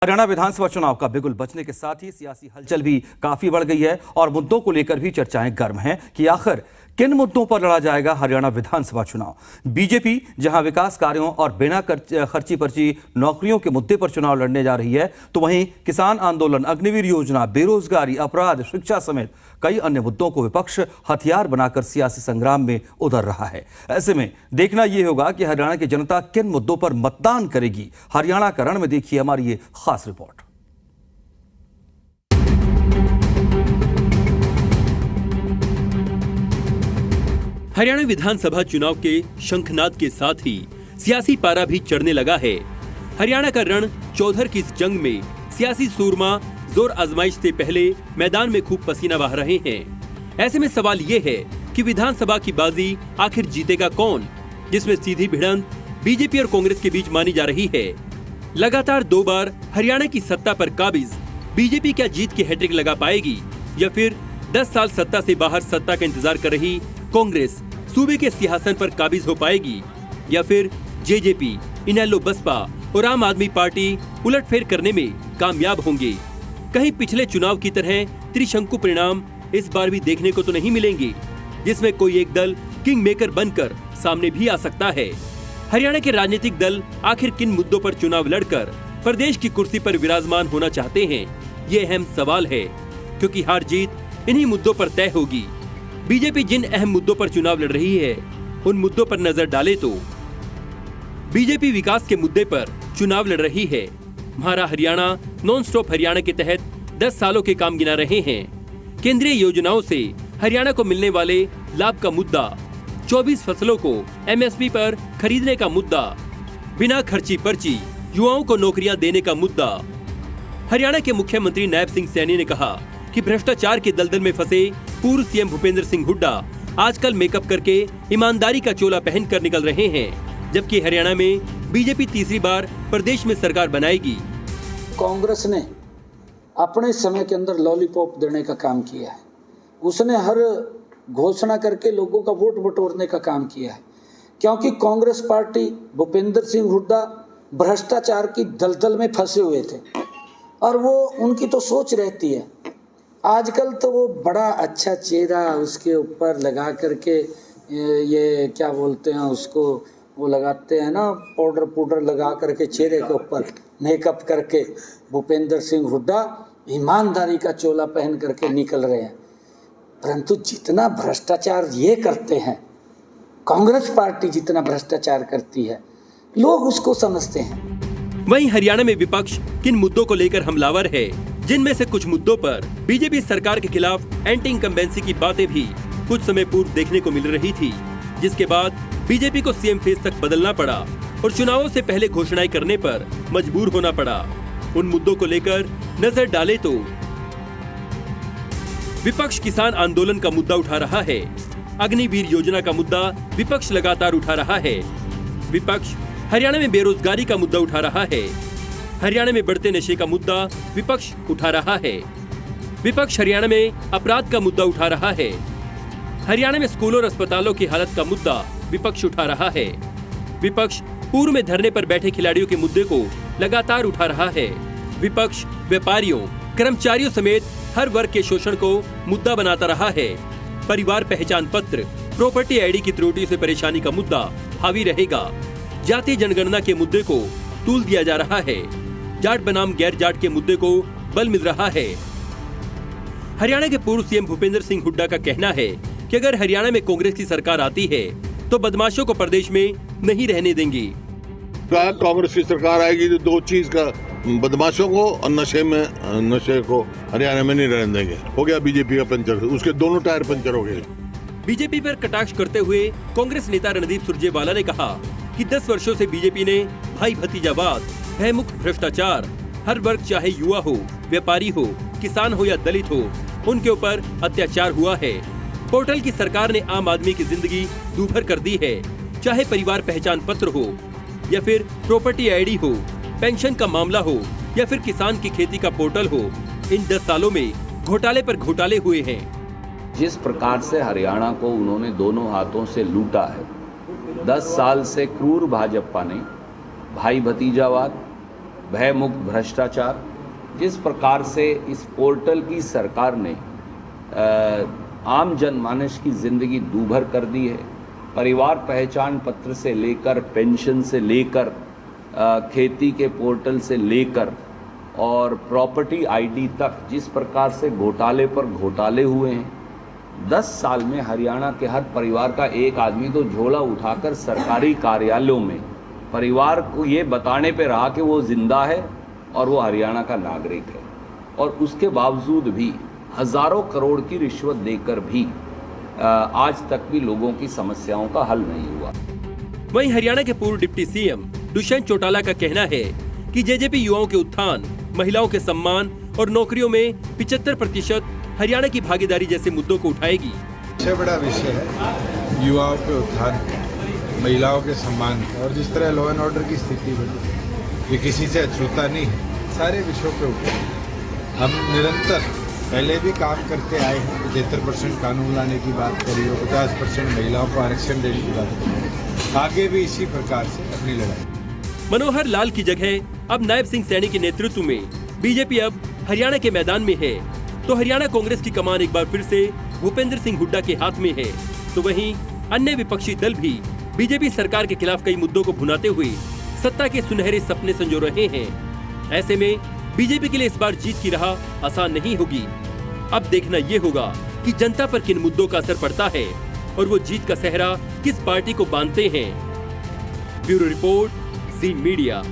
हरियाणा विधानसभा चुनाव का बिगुल बजने के साथ ही सियासी हलचल भी काफी बढ़ गई है और मुद्दों को लेकर भी चर्चाएं गर्म हैं कि आखिर किन मुद्दों पर लड़ा जाएगा हरियाणा विधानसभा चुनाव। बीजेपी जहां विकास कार्यों और बिना खर्ची पर्ची नौकरियों के मुद्दे पर चुनाव लड़ने जा रही है, तो वहीं किसान आंदोलन, अग्निवीर योजना, बेरोजगारी, अपराध, शिक्षा समेत कई अन्य मुद्दों को विपक्ष हथियार बनाकर सियासी संग्राम में उतर रहा है। ऐसे में देखना यह होगा कि हरियाणा की जनता किन मुद्दों पर मतदान करेगी। हरियाणा का रण में देखिए हमारी ये खास रिपोर्ट। हरियाणा विधानसभा चुनाव के शंखनाद के साथ ही सियासी पारा भी चढ़ने लगा है। हरियाणा का रण चौधर की इस जंग में सियासी सूरमा जोर आजमाइश से पहले मैदान में खूब पसीना बहा रहे हैं। ऐसे में सवाल ये है कि विधानसभा की बाजी आखिर जीतेगा कौन, जिसमें सीधी भिड़ंत बीजेपी और कांग्रेस के बीच मानी जा रही है। लगातार 2 बार हरियाणा की सत्ता पर काबिज बीजेपी क्या जीत की हैट्रिक लगा पाएगी, या फिर 10 साल सत्ता से बाहर सत्ता का इंतजार कर रही कांग्रेस सूबे के सिंहासन पर काबिज हो पाएगी, या फिर जेजेपी, इनेलो बसपा और आम आदमी पार्टी उलटफेर करने में कामयाब होंगे। कहीं पिछले चुनाव की तरह त्रिशंकु परिणाम इस बार भी देखने को तो नहीं मिलेंगे, जिसमें कोई एक दल किंग मेकर बनकर सामने भी आ सकता है। हरियाणा के राजनीतिक दल आखिर किन मुद्दों पर चुनाव लड़कर प्रदेश की कुर्सी पर विराजमान होना चाहते हैं, ये अहम सवाल है, क्योंकि हार जीत इन्हीं मुद्दों पर तय होगी। बीजेपी जिन अहम मुद्दों पर चुनाव लड़ रही है, उन मुद्दों पर नजर डाले तो बीजेपी विकास के मुद्दे पर चुनाव लड़ रही है। हमारा हरियाणा नॉन स्टॉप हरियाणा के तहत 10 सालों के काम गिना रहे हैं। केंद्रीय योजनाओं से हरियाणा को मिलने वाले लाभ का मुद्दा, 24 फसलों को एमएसपी पर खरीदने का मुद्दा, बिना खर्ची पर्ची युवाओं को नौकरियां देने का मुद्दा। हरियाणा के मुख्यमंत्री नायब सिंह सैनी ने कहा कि भ्रष्टाचार के दलदल में फंसे पूर्व सीएम भूपेंद्र सिंह हुड्डा आजकल मेकअप करके ईमानदारी का चोला पहनकर निकल रहे हैं, जबकि हरियाणा में बीजेपी तीसरी बार प्रदेश में सरकार बनाएगी। कांग्रेस ने अपने समय के अंदर लॉलीपॉप देने का काम किया है। उसने हर घोषणा करके लोगों का वोट बटोरने का काम किया है, क्योंकि कांग्रेस पार्टी, भूपेंद्र सिंह हुड्डा भ्रष्टाचार की दलदल में फंसे हुए थे और वो उनकी तो सोच रहती है। आजकल तो वो बड़ा अच्छा चेहरा उसके ऊपर लगा करके ये क्या बोलते हैं उसको, वो लगाते हैं ना पाउडर लगा करके चेहरे के ऊपर मेकअप करके भूपेंद्र सिंह हुड्डा ईमानदारी का चोला पहन करके निकल रहे हैं। परंतु जितना भ्रष्टाचार ये करते हैं, कांग्रेस पार्टी जितना भ्रष्टाचार करती है, लोग उसको समझते हैं। वहीं हरियाणा में विपक्ष किन मुद्दों को लेकर हमलावर है, जिनमें से कुछ मुद्दों पर बीजेपी सरकार के खिलाफ एंटी इनकम्बेंसी की बातें भी कुछ समय पूर्व देखने को मिल रही थी, जिसके बाद बीजेपी को सीएम फेस तक बदलना पड़ा और चुनावों से पहले घोषणाएं करने पर मजबूर होना पड़ा। उन मुद्दों को लेकर नजर डाले तो विपक्ष किसान आंदोलन का मुद्दा उठा रहा है। अग्निवीर योजना का मुद्दा विपक्ष लगातार उठा रहा है। विपक्ष हरियाणा में बेरोजगारी का मुद्दा उठा रहा है। हरियाणा में बढ़ते नशे का मुद्दा विपक्ष उठा रहा है। विपक्ष हरियाणा में अपराध का मुद्दा उठा रहा है। हरियाणा में स्कूलों और अस्पतालों की हालत का मुद्दा विपक्ष उठा रहा है। विपक्ष पूर्व में धरने पर बैठे खिलाड़ियों के मुद्दे को लगातार उठा रहा है। विपक्ष व्यापारियों, कर्मचारियों समेत हर वर्ग के शोषण को मुद्दा बनाता रहा है। परिवार पहचान पत्र, प्रॉपर्टी आईडी की त्रुटि से परेशानी का मुद्दा हावी रहेगा। जातीय जनगणना के मुद्दे को तूल दिया जा रहा है। जाट बनाम गैर जाट के मुद्दे को बल मिल रहा है। हरियाणा के पूर्व सीएम भूपेंद्र सिंह हुड्डा का कहना है कि अगर हरियाणा में कांग्रेस की सरकार आती है तो बदमाशों को प्रदेश में नहीं रहने देंगी। कांग्रेस की सरकार आएगी तो 2 चीज का, बदमाशों को और नशे को हरियाणा में नहीं रहने देंगे। हो गया बीजेपी का पंचर, उसके दोनों टायर पंचर हो गए। बीजेपी पर कटाक्ष करते हुए कांग्रेस नेता रणदीप सुरजेवाला ने कहा कि 10 वर्षों से बीजेपी ने भाई भतीजावाद, भयमुक्त भ्रष्टाचार, हर वर्ग चाहे युवा हो, व्यापारी हो, किसान हो या दलित हो, उनके ऊपर अत्याचार हुआ है। पोर्टल की सरकार ने आम आदमी की जिंदगी दूभर कर दी है, चाहे परिवार पहचान पत्र हो या फिर प्रॉपर्टी आईडी हो, पेंशन का मामला हो या फिर किसान की खेती का पोर्टल हो। इन 10 सालों में घोटाले पर घोटाले हुए हैं। जिस प्रकार से हरियाणा को उन्होंने दोनों हाथों से लूटा है, 10 साल से क्रूर भाजपा ने भाई भतीजावाद, भयमुक्त भ्रष्टाचार, जिस प्रकार से इस पोर्टल की सरकार ने आम जनमानस की जिंदगी दूभर कर दी है। परिवार पहचान पत्र से लेकर पेंशन से लेकर खेती के पोर्टल से लेकर और प्रॉपर्टी आईडी तक जिस प्रकार से घोटाले पर घोटाले हुए हैं, 10 साल में हरियाणा के हर परिवार का एक आदमी तो झोला उठाकर सरकारी कार्यालयों में परिवार को ये बताने पे रहा कि वो जिंदा है और वो हरियाणा का नागरिक है, और उसके बावजूद भी हजारों करोड़ की रिश्वत देकर भी आज तक भी लोगों की समस्याओं का हल नहीं हुआ। वहीं हरियाणा के पूर्व डिप्टी सीएम दुष्यंत चौटाला का कहना है कि जेजेपी युवाओं के उत्थान, महिलाओं के सम्मान और नौकरियों में 75% हरियाणा की भागीदारी जैसे मुद्दों को उठाएगी। सबसे बड़ा विषय है युवाओं के उत्थान, महिलाओं के सम्मान, और जिस तरह लॉ एंड ऑर्डर की स्थिति बनी, ये किसी से अछूता नहीं है। सारे विषयों पे ऊपर हम निरंतर पहले भी काम करते आए हैं। 75% कानून लाने की बात करी हो, 50% महिलाओं को आरक्षण देने की बात करी, आगे भी इसी प्रकार से अपनी लड़ाई। मनोहर लाल की जगह अब नायब सिंह सैनी के नेतृत्व में बीजेपी अब हरियाणा के मैदान में है, तो हरियाणा कांग्रेस की कमान एक बार फिर से भूपेंद्र सिंह हुड्डा के हाथ में है। तो वहीं अन्य विपक्षी दल भी बीजेपी सरकार के खिलाफ कई मुद्दों को भुनाते हुए सत्ता के सुनहरे सपने संजो रहे हैं। ऐसे में बीजेपी के लिए इस बार जीत की राह आसान नहीं होगी। अब देखना ये होगा कि जनता पर किन मुद्दों का असर पड़ता है और वो जीत का सेहरा किस पार्टी को बांधते हैं। ब्यूरो रिपोर्ट, ज़ी मीडिया।